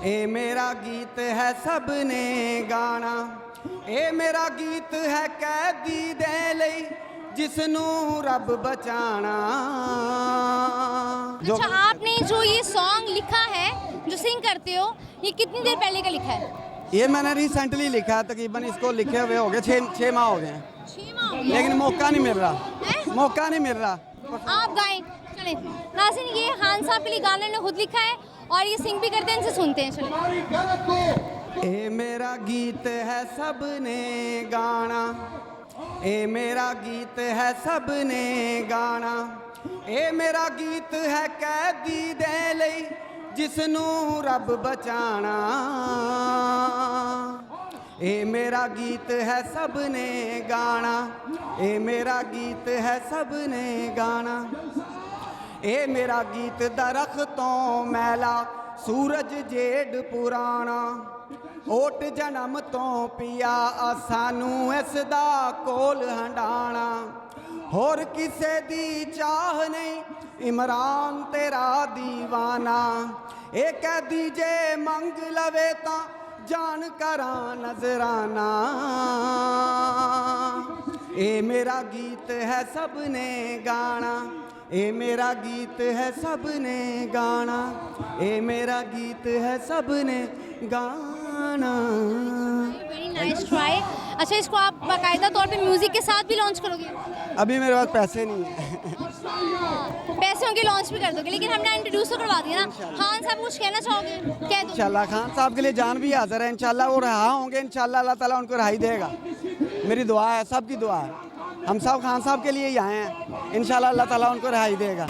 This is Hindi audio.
ए मेरा गीत है सबने गाना, ए मेरा गीत है कैदी दे लई जिसनू रब बचाना। अच्छा, आपने जो ये सॉन्ग लिखा है, जो सिंग करते हो, ये कितनी देर पहले का लिखा है? ये मैंने रिसेंटली लिखा है, तकरीबन इसको लिखे हुए हो गए 6 माह हो गए हैं, 6 माह हो गए। लेकिन मौका नहीं मिल रहा, हैं? मौका नहीं मिल रहा। आप गाएं, चलें। नाज़रीन, ये खान साहब के लिए गाना ने खुद लिखा है और ये सिंग भी करते हैं, इनसे सुनते हैं। चलें। ए मेरा गीत है सबने गाना, ए मेरा गीत है सबने गाना, ए मेरा गीत है कैदी दे लई जिसनू रब बचाना। ए मेरा गीत है सबने गाना, ए मेरा गीत है सबने गाना। ए मेरा गीत दरख्तों मैला सूरज जेड पुराना, ओट जन्म तो पिया सानू इस दा कोल हंडाना। होर किसे दी चाह नहीं, इमरान तेरा दीवाना। ए कैदी जे मंग लवे ता जान करा नजराना। ए मेरा गीत है सबने गाना, ए मेरा गीत है सबने गाना, ए मेरा गीत है सबने गाना। Very nice try. अच्छा, इसको आप बाकायदा तौर पे म्यूजिक के साथ भी लॉन्च करोगे? अभी मेरे पास पैसे नहीं है। पैसे होंगे लॉन्च भी कर दोगे, लेकिन हमने इंट्रोड्यूस तो करवा दिया ना। खान साहब कुछ कहना चाहोगे? कह दो। इंशाल्लाह खान साहब के लिए जान भी हाजिर है, इंशाल्लाह वो रहा होंगे, इंशाल्लाह अल्लाह ताला उनको रहाई देगा। मेरी दुआ है, सबकी दुआ है, हम सब खान साहब के लिए ही आए हैं, इंशाल्लाह अल्लाह ताला उनको रहाई देगा।